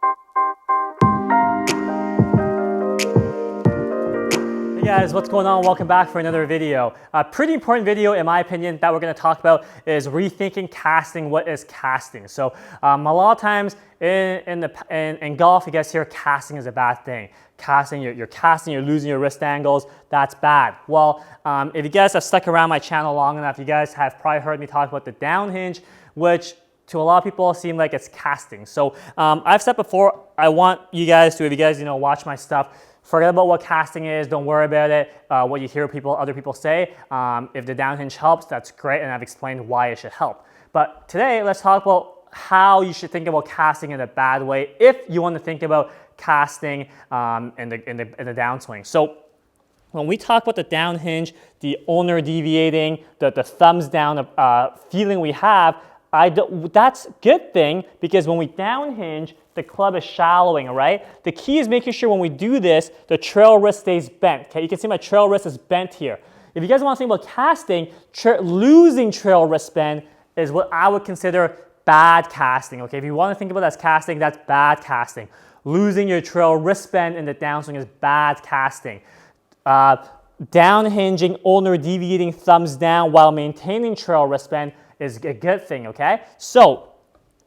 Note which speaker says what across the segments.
Speaker 1: Hey guys, what's going on? Welcome back for another video. A pretty important video in my opinion that we're going to talk about is rethinking casting. What is casting? So a lot of times in golf you guys hear casting is a bad thing. Casting, you're casting, you're losing your wrist angles, that's bad. Well, if you guys have stuck around my channel long enough, you guys have probably heard me talk about the down hinge, which to a lot of people seem like it's casting. So I've said before, I want you guys to, if you guys watch my stuff, forget about what casting is, don't worry about it, what you hear other people say. If the down hinge helps, that's great, and I've explained why it should help. But today, let's talk about how you should think about casting in a bad way if you want to think about casting in the downswing. So when we talk about the down hinge, the ulnar deviating, the thumbs down feeling we have, that's a good thing because when we down hinge, the club is shallowing, right? The key is making sure when we do this, the trail wrist stays bent. Okay, you can see my trail wrist is bent here. If you guys want to think about casting, losing trail wrist bend is what I would consider bad casting. Okay, if you want to think about it as casting, that's bad casting. Losing your trail wrist bend in the downswing is bad casting. Down hinging, ulnar deviating thumbs down while maintaining trail wrist bend is a good thing, okay? So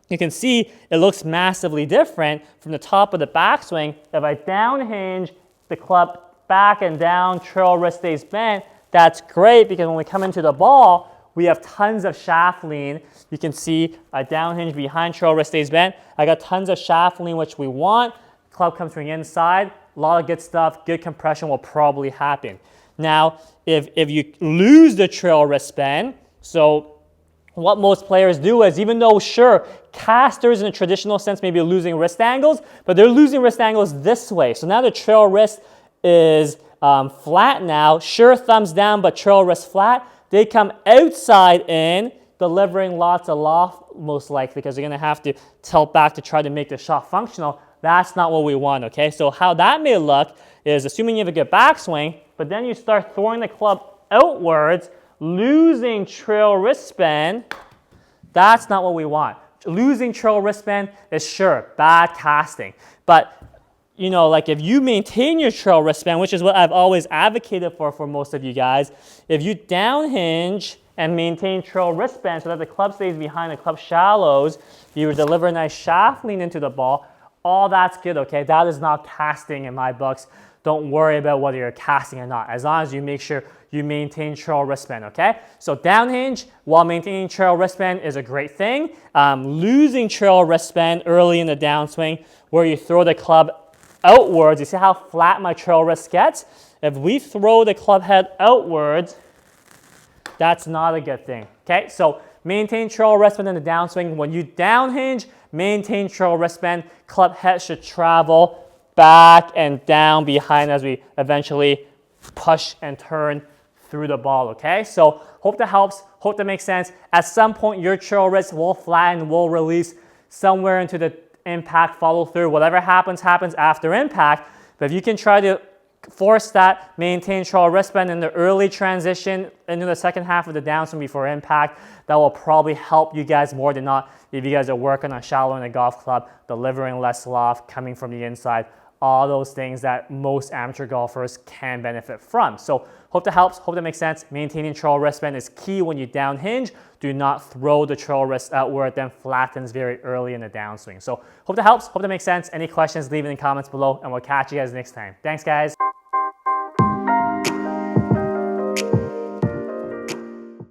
Speaker 1: you can see it looks massively different from the top of the backswing. If I down hinge the club back and down, trail wrist stays bent, that's great because when we come into the ball, we have tons of shaft lean. You can see I down hinge behind, trail wrist stays bent. I got tons of shaft lean, which we want. Club comes from the inside. A lot of good stuff, good compression will probably happen. Now, if you lose the trail wrist bend, so what most players do is, even though, sure, casters in a traditional sense may be losing wrist angles, but they're losing wrist angles this way. So now the trail wrist is flat now. Sure, thumbs down, but trail wrist flat. They come outside in, delivering lots of loft, most likely, because they're going to have to tilt back to try to make the shot functional. That's not what we want, okay? So how that may look is, assuming you have a good backswing, but then you start throwing the club outwards, losing trail wrist bend, that's not what we want. Losing trail wrist bend is sure, bad casting. But, like if you maintain your trail wrist bend, which is what I've always advocated for most of you guys, if you down hinge and maintain trail wrist bend so that the club stays behind, the club shallows, you deliver a nice shaft lean into the ball, all that's good, okay? That is not casting in my books. Don't worry about whether you're casting or not, as long as you make sure you maintain trail wrist bend, okay? So down hinge while maintaining trail wrist bend is a great thing. Losing trail wrist bend early in the downswing where you throw the club outwards, you see how flat my trail wrist gets? If we throw the club head outwards, that's not a good thing, okay? So maintain trail wrist bend in the downswing. When you down hinge, maintain trail wrist bend. Club head should travel back and down behind as we eventually push and turn through the ball, okay? So hope that helps, hope that makes sense. At some point, your trail wrist will flatten, will release somewhere into the impact, follow through. Whatever happens, happens after impact. But if you can try to force that, maintain trail wrist bend in the early transition into the second half of the downswing before impact, that will probably help you guys more than not if you guys are working on shallow in the golf club, delivering less loft, coming from the inside, all those things that most amateur golfers can benefit from. So hope that helps, hope that makes sense. Maintaining trail wrist bend is key when you down hinge. Do not throw the trail wrist outward, it then flattens very early in the downswing. So hope that helps, hope that makes sense. Any questions, leave it in the comments below, and we'll catch you guys next time. Thanks, guys.